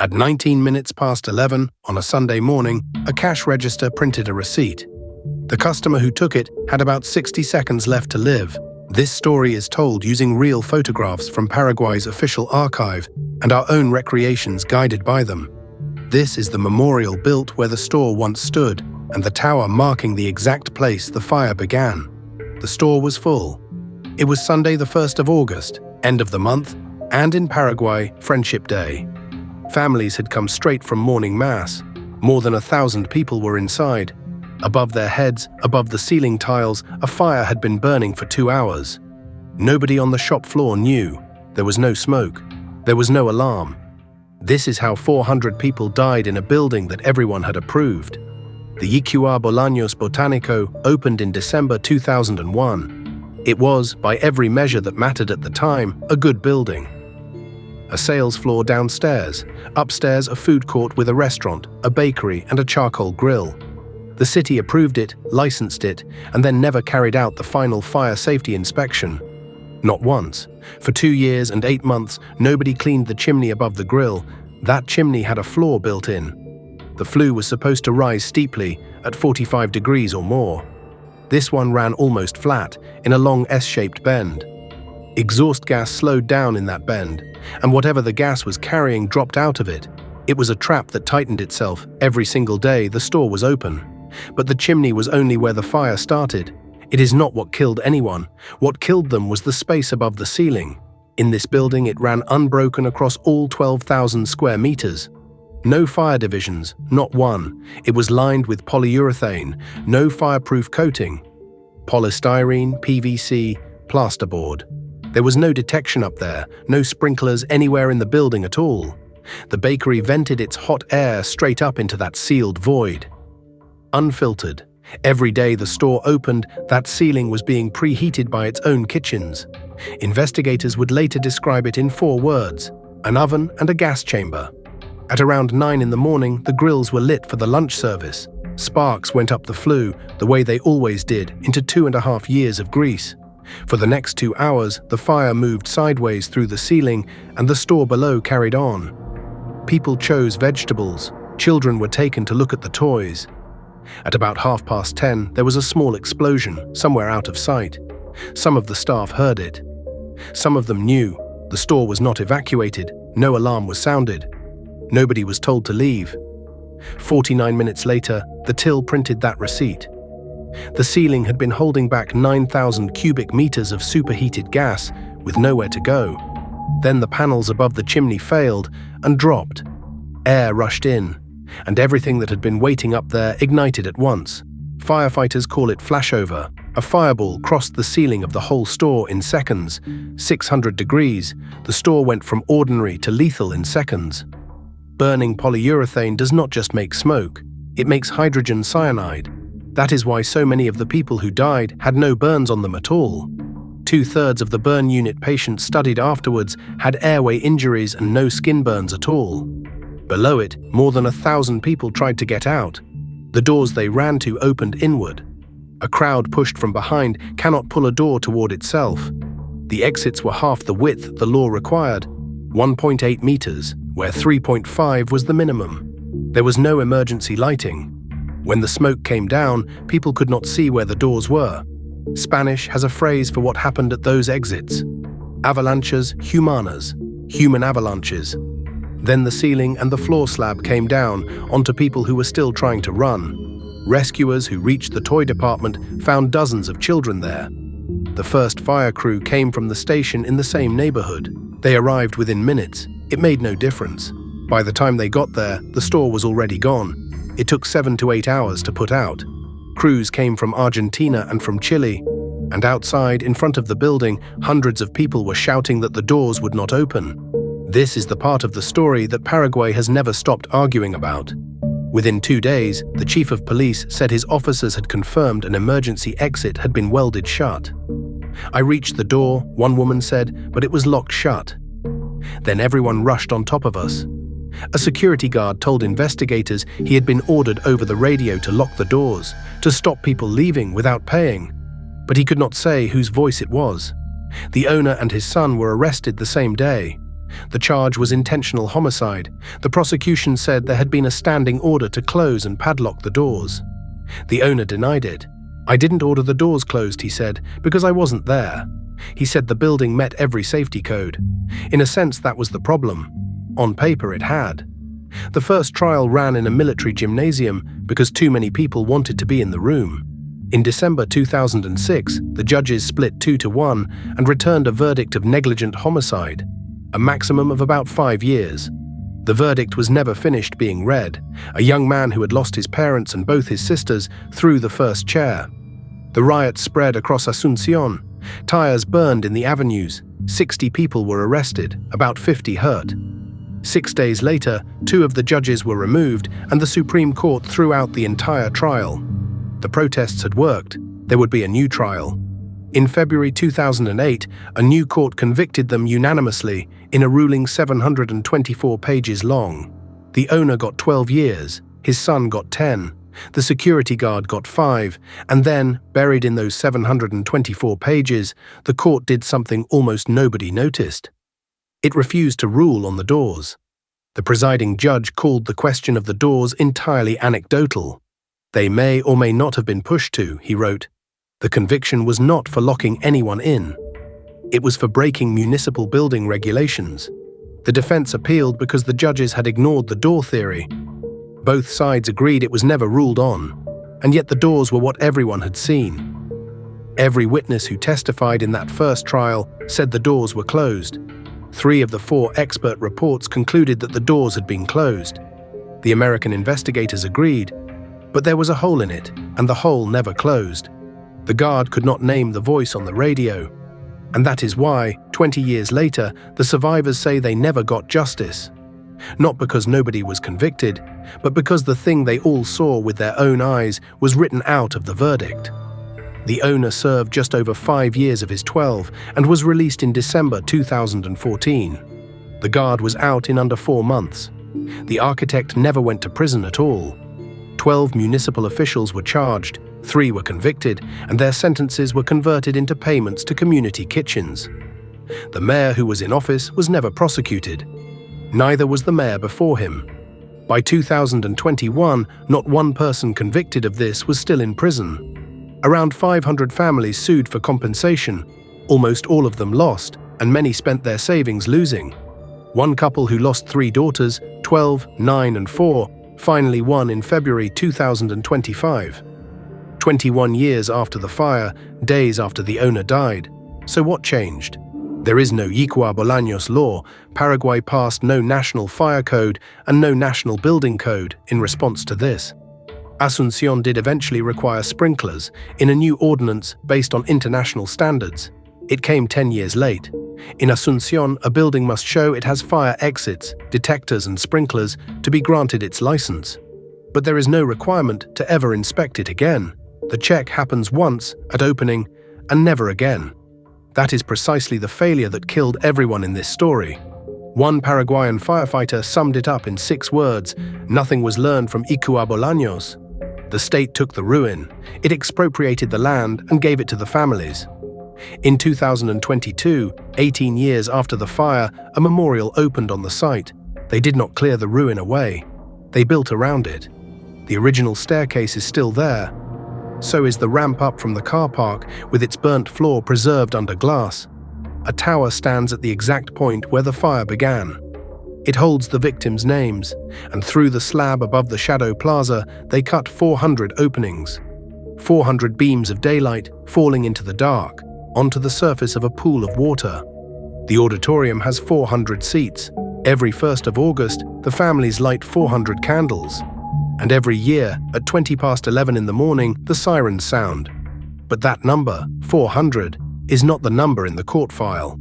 At 19 minutes past 11 on a Sunday morning, a cash register printed a receipt. The customer who took it had about 60 seconds left to live. This story is told using real photographs from Paraguay's official archive and our own recreations guided by them. This is the memorial built where the store once stood and the tower marking the exact place the fire began. The store was full. It was Sunday the 1st of August, end of the month, and in Paraguay, Friendship Day. Families had come straight from morning mass. More than 1,000 people were inside. Above their heads, above the ceiling tiles, a fire had been burning for 2 hours. Nobody on the shop floor knew. There was no smoke. There was no alarm. This is how 400 people died in a building that everyone had approved. The Ycua Bolanos Botanico opened in December 2001. It was, by every measure that mattered at the time, a good building. A sales floor downstairs, upstairs a food court with a restaurant, a bakery and a charcoal grill. The city approved it, licensed it, and then never carried out the final fire safety inspection. Not once. For 2 years and 8 months, nobody cleaned the chimney above the grill. That chimney had a floor built in. The flue was supposed to rise steeply, at 45 degrees or more. This one ran almost flat, in a long S-shaped bend. Exhaust gas slowed down in that bend, and whatever the gas was carrying dropped out of it. It was a trap that tightened itself every single day the store was open. But the chimney was only where the fire started. It is not what killed anyone. What killed them was the space above the ceiling. In this building, it ran unbroken across all 12,000 square meters. No fire divisions, not one. It was lined with polyurethane, no fireproof coating. Polystyrene, PVC, plasterboard. There was no detection up there, no sprinklers anywhere in the building at all. The bakery vented its hot air straight up into that sealed void. Unfiltered. Every day the store opened, that ceiling was being preheated by its own kitchens. Investigators would later describe it in 4 words: an oven and a gas chamber. At around 9 in the morning, the grills were lit for the lunch service. Sparks went up the flue, the way they always did, into 2.5 years of grease. For the next 2 hours, the fire moved sideways through the ceiling and the store below carried on. People chose vegetables. Children were taken to look at the toys. At about 10:30, there was a small explosion, somewhere out of sight. Some of the staff heard it. Some of them knew. The store was not evacuated. No alarm was sounded. Nobody was told to leave. 49 minutes later, the till printed that receipt. The ceiling had been holding back 9,000 cubic meters of superheated gas, with nowhere to go. Then the panels above the chimney failed and dropped. Air rushed in, and everything that had been waiting up there ignited at once. Firefighters call it flashover. A fireball crossed the ceiling of the whole store in seconds. 600 degrees, the store went from ordinary to lethal in seconds. Burning polyurethane does not just make smoke, it makes hydrogen cyanide. That is why so many of the people who died had no burns on them at all. 2/3 of the burn unit patients studied afterwards had airway injuries and no skin burns at all. Below it, more than 1,000 people tried to get out. The doors they ran to opened inward. A crowd pushed from behind cannot pull a door toward itself. The exits were half the width the law required, 1.8 meters, where 3.5 was the minimum. There was no emergency lighting. When the smoke came down, people could not see where the doors were. Spanish has a phrase for what happened at those exits: avalanchas humanas, human avalanches. Then the ceiling and the floor slab came down onto people who were still trying to run. Rescuers who reached the toy department found dozens of children there. The first fire crew came from the station in the same neighborhood. They arrived within minutes. It made no difference. By the time they got there, the store was already gone. It took 7 to 8 hours to put out. Crews came from Argentina and from Chile, and outside, in front of the building, hundreds of people were shouting that the doors would not open. This is the part of the story that Paraguay has never stopped arguing about. Within 2 days, the chief of police said his officers had confirmed an emergency exit had been welded shut. "I reached the door," one woman said, "but it was locked shut." Then everyone rushed on top of us. A security guard told investigators he had been ordered over the radio to lock the doors, to stop people leaving without paying. But he could not say whose voice it was. The owner and his son were arrested the same day. The charge was intentional homicide. The prosecution said there had been a standing order to close and padlock the doors. The owner denied it. "I didn't order the doors closed," he said, "because I wasn't there." He said the building met every safety code. In a sense, that was the problem. On paper, it had. The first trial ran in a military gymnasium because too many people wanted to be in the room. In December 2006, the judges split 2-1 and returned a verdict of negligent homicide, a maximum of about 5 years. The verdict was never finished being read. A young man who had lost his parents and both his sisters threw the first chair. The riots spread across Asuncion. Tires burned in the avenues. 60 people were arrested, about 50 hurt. 6 days later, 2 of the judges were removed and the Supreme Court threw out the entire trial. The protests had worked. There would be a new trial. In February 2008, a new court convicted them unanimously in a ruling 724 pages long. The owner got 12 years, his son got 10, the security guard got 5, and then, buried in those 724 pages, the court did something almost nobody noticed. It refused to rule on the doors. The presiding judge called the question of the doors entirely anecdotal. "They may or may not have been pushed to," he wrote. The conviction was not for locking anyone in. It was for breaking municipal building regulations. The defense appealed because the judges had ignored the door theory. Both sides agreed it was never ruled on, and yet the doors were what everyone had seen. Every witness who testified in that first trial said the doors were closed. 3 of the 4 expert reports concluded that the doors had been closed. The American investigators agreed, but there was a hole in it, and the hole never closed. The guard could not name the voice on the radio. And that is why, 20 years later, the survivors say they never got justice. Not because nobody was convicted, but because the thing they all saw with their own eyes was written out of the verdict. The owner served just over 5 years of his 12 and was released in December 2014. The guard was out in under 4 months. The architect never went to prison at all. 12 municipal officials were charged, 3 were convicted, and their sentences were converted into payments to community kitchens. The mayor who was in office was never prosecuted. Neither was the mayor before him. By 2021, not one person convicted of this was still in prison. Around 500 families sued for compensation. Almost all of them lost, and many spent their savings losing. One couple who lost 3 daughters, 12, 9, and 4, finally won in February 2025. 21 years after the fire, days after the owner died. So what changed? There is no Ycua Bolanos law. Paraguay passed no national fire code and no national building code in response to this. Asuncion did eventually require sprinklers in a new ordinance based on international standards. It came 10 years late. In Asuncion, a building must show it has fire exits, detectors and sprinklers to be granted its license. But there is no requirement to ever inspect it again. The check happens once, at opening, and never again. That is precisely the failure that killed everyone in this story. One Paraguayan firefighter summed it up in 6 words: "Nothing was learned from Ycua Bolanos." The state took the ruin. It expropriated the land and gave it to the families. In 2022, 18 years after the fire, a memorial opened on the site. They did not clear the ruin away. They built around it. The original staircase is still there. So is the ramp up from the car park, with its burnt floor preserved under glass. A tower stands at the exact point where the fire began. It holds the victims' names, and through the slab above the shadow plaza, they cut 400 openings. 400 beams of daylight falling into the dark, onto the surface of a pool of water. The auditorium has 400 seats. Every 1st of August, the families light 400 candles. And every year, at 11:20 in the morning, the sirens sound. But that number, 400, is not the number in the court file.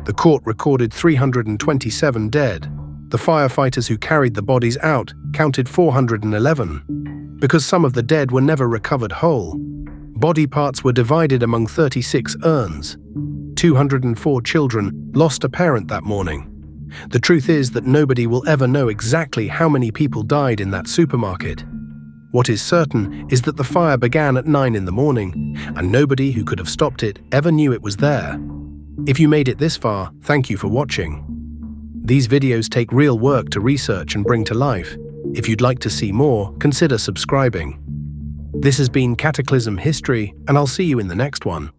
The court recorded 327 dead. The firefighters who carried the bodies out counted 411. Because some of the dead were never recovered whole. Body parts were divided among 36 urns. 204 children lost a parent that morning. The truth is that nobody will ever know exactly how many people died in that supermarket. What is certain is that the fire began at 9 in the morning, and nobody who could have stopped it ever knew it was there. If you made it this far, thank you for watching. These videos take real work to research and bring to life. If you'd like to see more, consider subscribing. This has been Cataclysm History, and I'll see you in the next one.